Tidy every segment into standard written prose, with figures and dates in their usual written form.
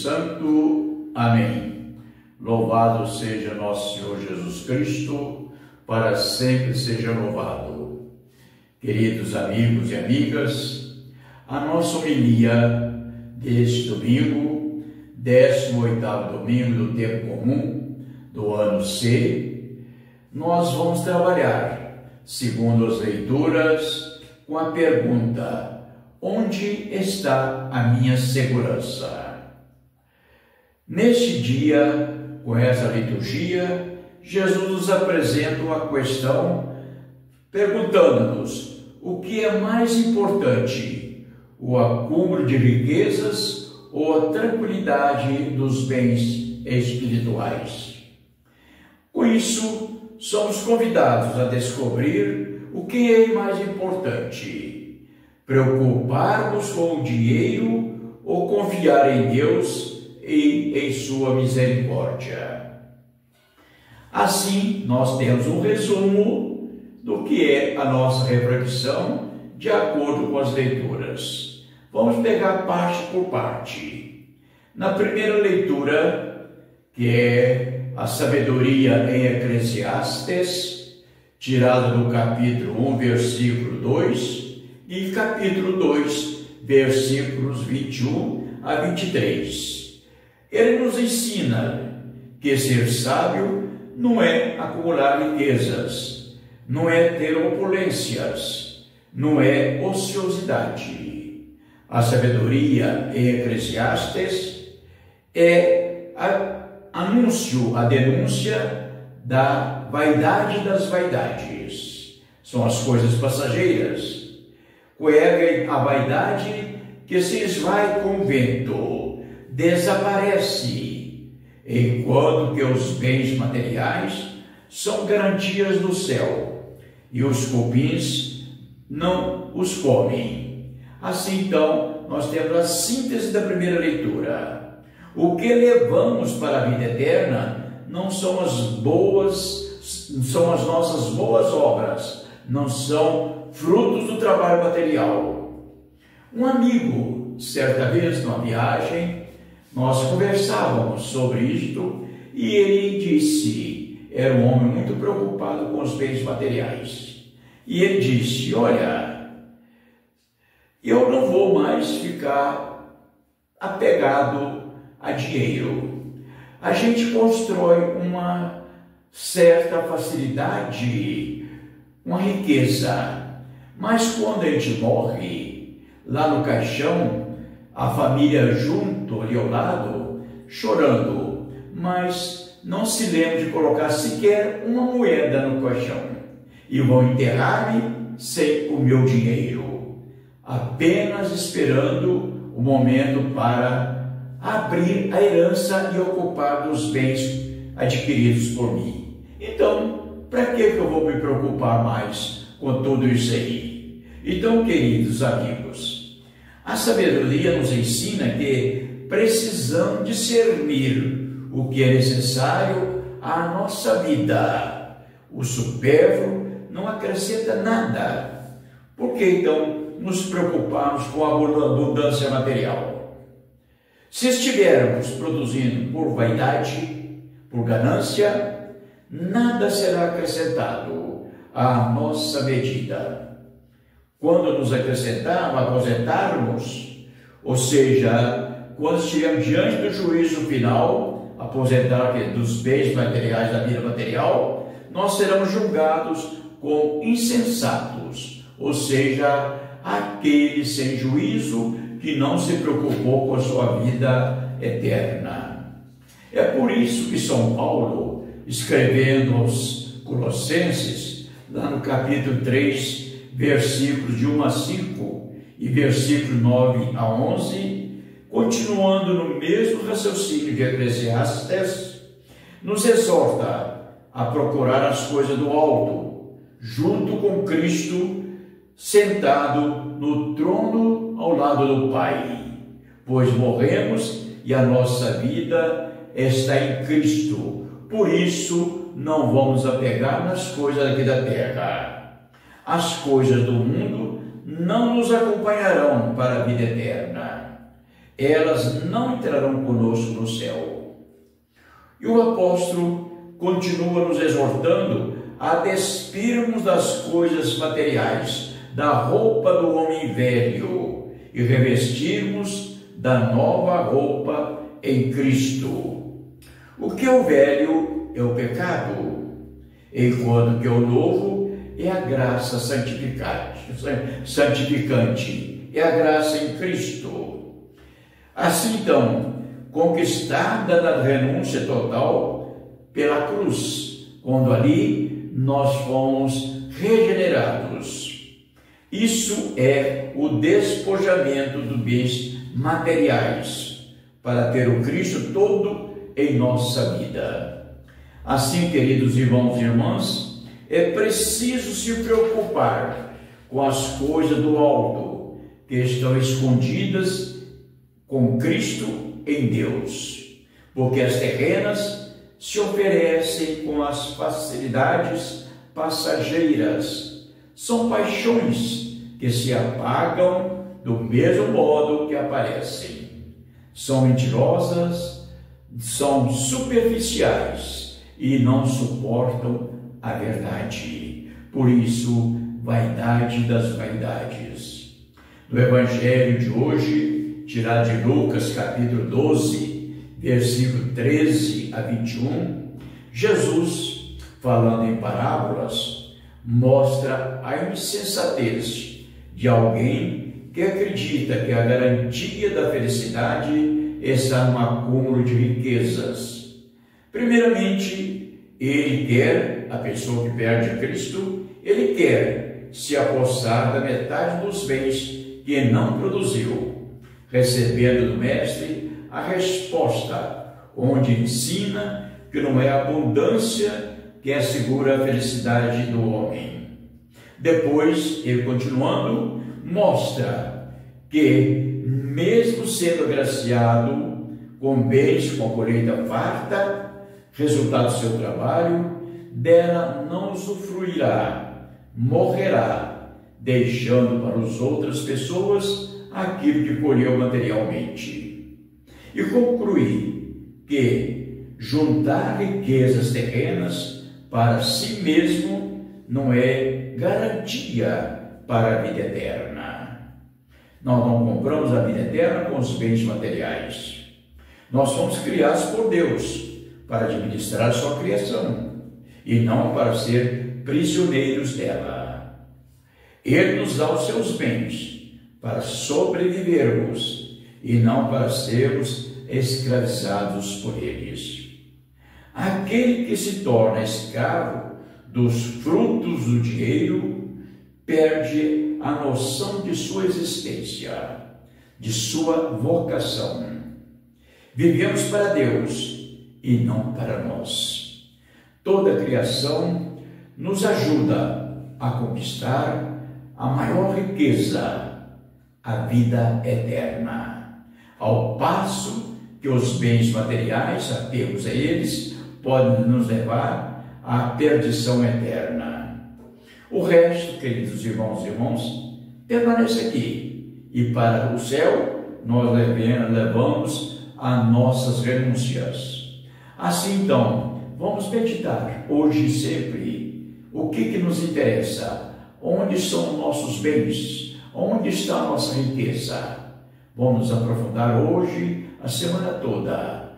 Santo. Amém. Louvado seja nosso Senhor Jesus Cristo, para sempre seja louvado. Queridos amigos e amigas, a nossa homilia deste domingo, 18º domingo do tempo comum do ano C, nós vamos trabalhar, segundo as leituras, com a pergunta: onde está a minha segurança? Neste dia, com essa liturgia, Jesus nos apresenta uma questão perguntando-nos o que é mais importante, o acúmulo de riquezas ou a tranquilidade dos bens espirituais. Com isso, somos convidados a descobrir o que é mais importante: preocupar-nos com o dinheiro ou confiar em Deus e em sua misericórdia. Assim, nós temos um resumo do que é a nossa reflexão de acordo com as leituras. Vamos pegar parte por parte. Na primeira leitura, que é a sabedoria em Eclesiastes, tirada do capítulo 1, versículo 2, e capítulo 2, versículos 21 a 23. Ele nos ensina que ser sábio não é acumular riquezas, não é ter opulências, não é ociosidade. A sabedoria em Eclesiastes é a denúncia da vaidade das vaidades. São as coisas passageiras. É a vaidade que se esvai com o vento, desaparece, enquanto que os bens materiais são garantias do céu e os cupins não os comem. Assim, então, nós temos a síntese da primeira leitura. O que levamos para a vida eterna não são as nossas boas obras, não são frutos do trabalho material. Um amigo, certa vez, numa viagem, nós conversávamos sobre isto e ele disse, era um homem muito preocupado com os bens materiais. E ele disse: olha, eu não vou mais ficar apegado a dinheiro. A gente constrói uma certa facilidade, uma riqueza, mas quando a gente morre, lá no caixão, a família junto ali ao lado, chorando, mas não se lembra de colocar sequer uma moeda no caixão, e vão enterrar-me sem o meu dinheiro, apenas esperando o momento para abrir a herança e ocupar dos bens adquiridos por mim. Então, para que eu vou me preocupar mais com tudo isso aí? Então, queridos amigos, a sabedoria nos ensina que precisamos discernir o que é necessário à nossa vida. O supérfluo não acrescenta nada. Por que então nos preocuparmos com a abundância material? Se estivermos produzindo por vaidade, por ganância, nada será acrescentado à nossa medida. Quando nos aposentarmos, ou seja, quando estivermos diante do juízo final, aposentar dos bens materiais da vida material, nós seremos julgados como insensatos, ou seja, aquele sem juízo que não se preocupou com a sua vida eterna. É por isso que São Paulo, escrevendo aos Colossenses, lá no capítulo 3, versículos de 1 a 5 e versículos 9 a 11, continuando no mesmo raciocínio de Eclesiastes, nos exorta a procurar as coisas do alto, junto com Cristo, sentado no trono ao lado do Pai, pois morremos e a nossa vida está em Cristo. Por isso, não vamos apegar nas coisas aqui da terra. As coisas do mundo não nos acompanharão para a vida eterna. elas não entrarão conosco no céu. E o apóstolo continua nos exortando a despirmos das coisas materiais, da roupa do homem velho, e revestirmos da nova roupa em Cristo. O que é o velho é o pecado, enquanto que o novo é a graça santificante, é a graça em Cristo. Assim então, conquistada na renúncia total pela cruz, quando ali nós fomos regenerados. Isso é o despojamento dos bens materiais, para ter o Cristo todo em nossa vida. Assim, queridos irmãos e irmãs, é preciso se preocupar com as coisas do alto, que estão escondidas com Cristo em Deus, porque as terrenas se oferecem com as facilidades passageiras. São paixões que se apagam do mesmo modo que aparecem. São mentirosas, são superficiais e não suportam a verdade. Por isso, vaidade das vaidades. No Evangelho de hoje, tirado de Lucas, capítulo 12, versículo 13 a 21, Jesus, falando em parábolas, mostra a insensatez de alguém que acredita que a garantia da felicidade está no acúmulo de riquezas. Primeiramente, a pessoa que perde a Cristo, ele quer se apossar da metade dos bens que não produziu, recebendo do Mestre a resposta, onde ensina que não é a abundância que assegura a felicidade do homem. Depois, ele continuando, mostra que, mesmo sendo agraciado com bens, com a colheita farta, resultado do seu trabalho, dela não usufruirá, morrerá, deixando para as outras pessoas aquilo que colheu materialmente. E concluir que juntar riquezas terrenas para si mesmo não é garantia para a vida eterna. Nós não compramos a vida eterna com os bens materiais. Nós somos criados por Deus para administrar a sua criação e não para ser prisioneiros dela. Ele nos dá os seus bens para sobrevivermos e não para sermos escravizados por eles. Aquele que se torna escravo dos frutos do dinheiro perde a noção de sua existência, de sua vocação. Vivemos para Deus e não para nós. Toda a criação nos ajuda a conquistar a maior riqueza, a vida eterna, ao passo que os bens materiais, apegos a eles, podem nos levar à perdição eterna. O resto, queridos irmãos e irmãs, permanece aqui. E para o céu, nós levamos as nossas renúncias. Assim, então, vamos meditar hoje e sempre o que nos interessa, onde são os nossos bens, onde está a nossa riqueza. Vamos aprofundar hoje, a semana toda,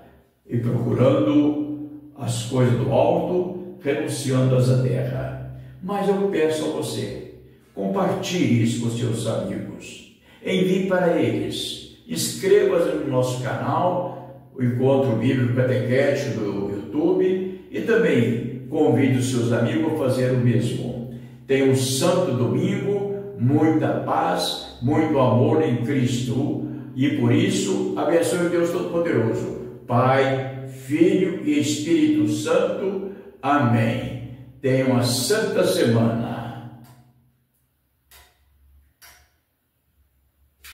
e procurando as coisas do alto, renunciando às da terra. Mas eu peço a você, compartilhe isso com seus amigos, envie para eles, inscreva-se no nosso canal, o Encontro Bíblico Catequético do YouTube, e também convide os seus amigos a fazer o mesmo. Tenha um santo domingo, muita paz, muito amor em Cristo, e por isso abençoe o Deus Todo-Poderoso, Pai, Filho e Espírito Santo. Amém. Tenha uma santa semana.